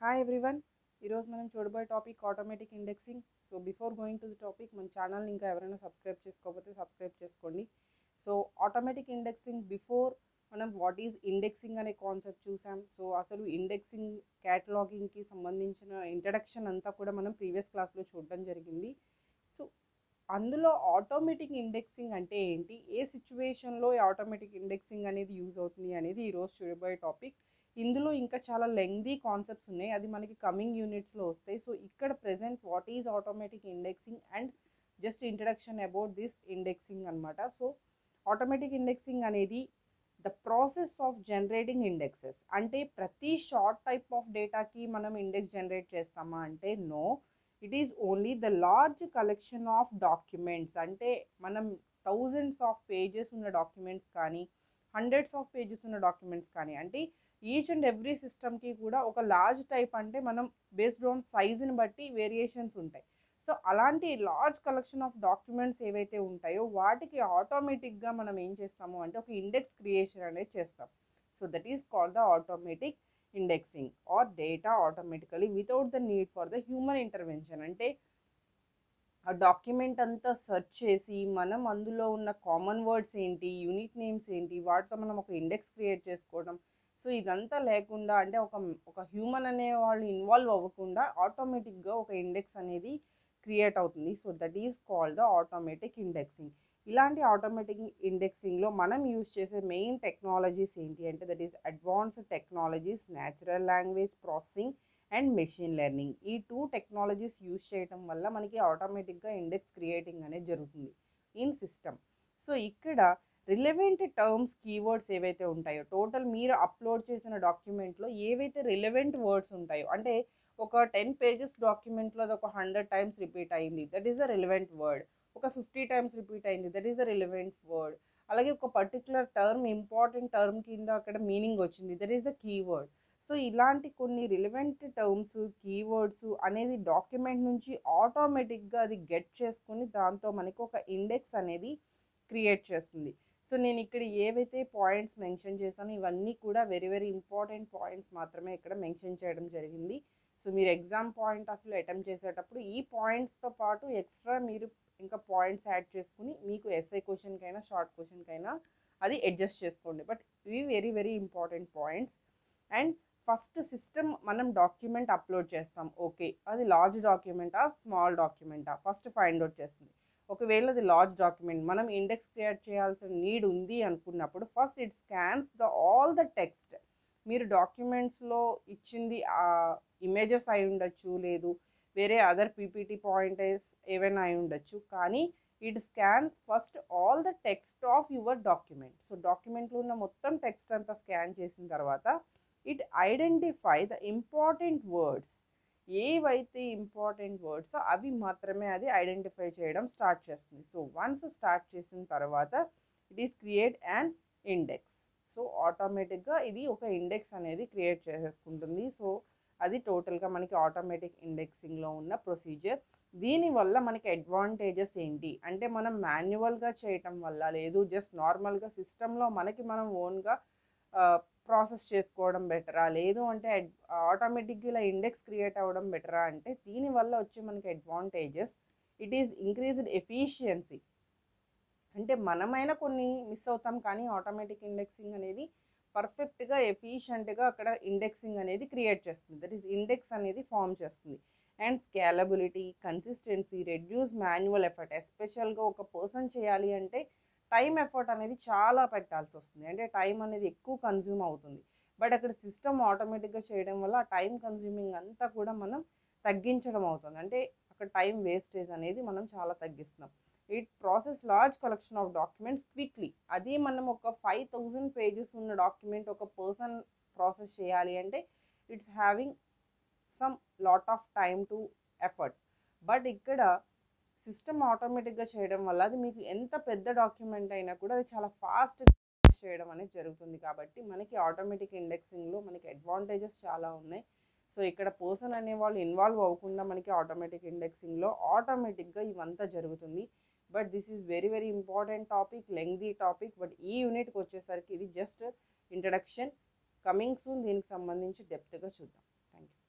Hi everyone. ఈరోజు మనం చూడబోయే topic automatic indexing. So before going to the topic, మన ఛానల్ని ఇంకా ఎవరైనా సబ్స్క్రైబ్ చేసుకోకపోతే సబ్స్క్రైబ్ చేసుకోండి. సో ఆటోమేటిక్ ఇండెక్సింగ్ బిఫోర్ మనం వాట్ ఈజ్ ఇండెక్సింగ్ అనే కాన్సెప్ట్ చూసాం. సో అసలు ఇండెక్సింగ్ క్యాటలాగింగ్కి సంబంధించిన ఇంట్రడక్షన్ అంతా కూడా మనం ప్రీవియస్ క్లాస్లో చూడడం జరిగింది. సో అందులో ఆటోమేటిక్ ఇండెక్సింగ్ అంటే ఏంటి, ఏ సిచ్యువేషన్లో ఆటోమేటిక్ ఇండెక్సింగ్ అనేది యూజ్ అవుతుంది అనేది ఈరోజు చూడబోయే టాపిక్. ఇందులో ఇంకా చాలా లెంగ్దీ కాన్సెప్ట్స్ ఉన్నాయి, అది మనకి కమింగ్ యూనిట్స్లో వస్తాయి. సో ఇక్కడ present what is automatic indexing and just introduction about this indexing అనమాట. సో ఆటోమేటిక్ ఇండెక్సింగ్ అనేది the process of generating indexes. అంటే ప్రతి షార్ట్ టైప్ ఆఫ్ డేటాకి మనం ఇండెక్స్ జనరేట్ చేస్తామా అంటే no, it is only the large collection of documents. అంటే మనం thousands of pages ఉన్న డాక్యుమెంట్స్ కానీ హండ్రెడ్స్ ఆఫ్ పేజెస్ ఉన్న డాక్యుమెంట్స్ కానీ, అంటే ఈచ్ అండ్ ఎవ్రీ సిస్టమ్కి కూడా ఒక లార్జ్ టైప్ అంటే మనం బేస్డ్ ఆన్ సైజుని బట్టి వేరియేషన్స్ ఉంటాయి. సో అలాంటి లార్జ్ కలెక్షన్ ఆఫ్ డాక్యుమెంట్స్ ఏవైతే ఉంటాయో వాటికి ఆటోమేటిక్గా మనం ఏం చేస్తాము అంటే ఒక ఇండెక్స్ క్రియేషన్ అనేది చేస్తాం. So that is called the automatic indexing or data automatically without the need for the human intervention. అంటే ఆ డాక్యుమెంట్ అంతా సెర్చ్ చేసి మనం అందులో ఉన్న కామన్ వర్డ్స్ ఏంటి, యూనిక్ నేమ్స్ ఏంటి, వాటితో మనం ఒక ఇండెక్స్ క్రియేట్ చేసుకోవడం. సో ఇదంతా లేకుండా, అంటే ఒక హ్యూమన్ అనే వాళ్ళు ఇన్వాల్వ్ అవ్వకుండా ఆటోమేటిక్గా ఒక ఇండెక్స్ అనేది క్రియేట్ అవుతుంది. So that is called the automatic indexing. ఇలాంటి ఆటోమేటిక్ ఇండెక్సింగ్లో మనం యూజ్ చేసే మెయిన్ టెక్నాలజీస్ ఏంటి అంటే that is advanced technologies, natural language processing and machine learning. ఈ టూ టెక్నాలజీస్ యూజ్ చేయటం వల్ల మనకి ఆటోమేటిక్గా ఇండెక్స్ క్రియేటింగ్ అనేది జరుగుతుంది ఇన్ సిస్టమ్. సో ఇక్కడ రిలవెంట్ టర్మ్స్, కీవర్డ్స్ ఏవైతే ఉంటాయో, టోటల్ మీరు అప్లోడ్ చేసిన డాక్యుమెంట్లో ఏవైతే రిలవెంట్ వర్డ్స్ ఉంటాయో, అంటే ఒక 10 పేజెస్ డాక్యుమెంట్లో అది ఒక 100 టైమ్స్ రిపీట్ అయింది, that is a relevant word. ఒక 50 టైమ్స్ రిపీట్ అయింది, that is a relevant word. అలాగే ఒక పర్టికులర్ టర్మ్, ఇంపార్టెంట్ టర్మ్ కింద అక్కడ మీనింగ్ వచ్చింది, that is the keyword. So ఇలాంటి కొన్ని రిలవెంట్ టర్మ్స్, కీవర్డ్స్ అనేది డాక్యుమెంట్ నుంచి ఆటోమేటిక్గా అది గెట్ చేసుకుని దాంతో మనకి ఒక ఇండెక్స్ అనేది క్రియేట్ చేస్తుంది. సో నేను ఇక్కడ ఏవైతే పాయింట్స్ మెన్షన్ చేశానో ఇవన్నీ కూడా వెరీ వెరీ ఇంపార్టెంట్ పాయింట్స్ మాత్రమే ఇక్కడ మెన్షన్ చేయడం జరిగింది. సో మీరు exam point of view attempt చేసేటప్పుడు ఈ పాయింట్స్తో పాటు ఎక్స్ట్రా మీరు ఇంకా పాయింట్స్ యాడ్ చేసుకుని మీకు ఎస్ఐ క్వశ్చన్కైనా షార్ట్ క్వశ్చన్కైనా అది అడ్జస్ట్ చేసుకోండి. బట్ ఇవి very very important points. And first system మనం డాక్యుమెంట్ అప్లోడ్ చేస్తాం, ఓకే అది లార్జ్ డాక్యుమెంటా స్మాల్ డాక్యుమెంటా ఫస్ట్ ఫైండ్ అవుట్ చేస్తుంది. ఒకవేళ అది లార్జ్ డాక్యుమెంట్ మనం ఇండెక్స్ క్రియేట్ చేయాల్సిన నీడ్ ఉంది అనుకున్నప్పుడు first it scans all the text. మీరు డాక్యుమెంట్స్లో ఇచ్చింది ఇమేజెస్ అయి ఉండొచ్చు, లేదు వేరే అదర్ పీపీటీ పాయింటర్స్ ఏవైనా అయి ఉండొచ్చు, కానీ it scans first all the text of your document. So డాక్యుమెంట్లో ఉన్న మొత్తం టెక్స్ట్ అంతా స్కాన్ చేసిన తర్వాత it identify the important words. ఏవైతే ఇంపార్టెంట్ వర్డ్స్ అవి మాత్రమే అది ఐడెంటిఫై చేయడం స్టార్ట్ చేస్తుంది. సో వన్స్ స్టార్ట్ చేసిన తర్వాత it is create and index. So ఆటోమేటిక్గా ఇది ఒక ఇండెక్స్ అనేది క్రియేట్ చేసేసుకుంటుంది. సో అది టోటల్గా మనకి ఆటోమేటిక్ ఇండెక్సింగ్లో ఉన్న ప్రొసీజర్. దీనివల్ల మనకి అడ్వాంటేజెస్ ఏంటి అంటే మనం మాన్యువల్గా చేయటం వల్ల, లేదు జస్ట్ నార్మల్గా సిస్టంలో మనకి మనం ఓన్గా ప్రాసెస్ చేసుకోవడం బెటరా, లేదు అంటే ఆటోమేటిక్గా ఇలా ఇండెక్స్ క్రియేట్ అవ్వడం బెటరా అంటే దీనివల్ల వచ్చే మనకి advantages, it is increased efficiency. అంటే మనమైనా కొన్ని మిస్ అవుతాం కానీ ఆటోమేటిక్ ఇండెక్సింగ్ అనేది పర్ఫెక్ట్గా ఎఫిషియెంట్గా అక్కడ ఇండెక్సింగ్ అనేది క్రియేట్ చేస్తుంది, దట్ ఈస్ ఇండెక్స్ అనేది ఫామ్ చేస్తుంది. And scalability, consistency, reduce manual effort. ఎస్పెషల్గా ఒక పర్సన్ చేయాలి అంటే టైం ఎఫర్ట్ అనేది చాలా పెట్టాల్సి వస్తుంది, అంటే టైం అనేది ఎక్కువ కన్జ్యూమ్ అవుతుంది. బట్ అక్కడ సిస్టమ్ ఆటోమేటిక్గా చేయడం వల్ల ఆ టైం కన్జ్యూమింగ్ అంతా కూడా మనం తగ్గించడం అవుతుంది. అంటే అక్కడ టైం వేస్టేజ్ అనేది మనం చాలా తగ్గిస్తున్నాం. It process large collection of documents quickly. అది మనం ఒక 5000 పేజెస్ ఉన్న డాక్యుమెంట్ ఒక పర్సన్ ప్రాసెస్ చేయాలి అంటే it's having some lot of time to effort. But ఇక్కడ సిస్టమ్ ఆటోమేటిక్గా చేయడం వల్ల అది మీకు ఎంత పెద్ద డాక్యుమెంట్ అయినా కూడా అది చాలా ఫాస్ట్ చేయడం అనేది జరుగుతుంది. కాబట్టి మనకి ఆటోమేటిక్ ఇండెక్సింగ్లో మనకి అడ్వాంటేజెస్ చాలా ఉన్నాయి. సో ఇక్కడ పర్సన్ అనేవాళ్ళు ఇన్వాల్వ్ అవ్వకుండా మనకి ఆటోమేటిక్ ఇండెక్సింగ్లో ఆటోమేటిక్గా ఇవంతా జరుగుతుంది. But this is very very important topic, lengthy topic. But ఈ యూనిట్కి వచ్చేసరికి ఇది జస్ట్ ఇంట్రడక్షన్. కమింగ్ సూన్ దీనికి సంబంధించి డెప్త్గా చూద్దాం. Thank you.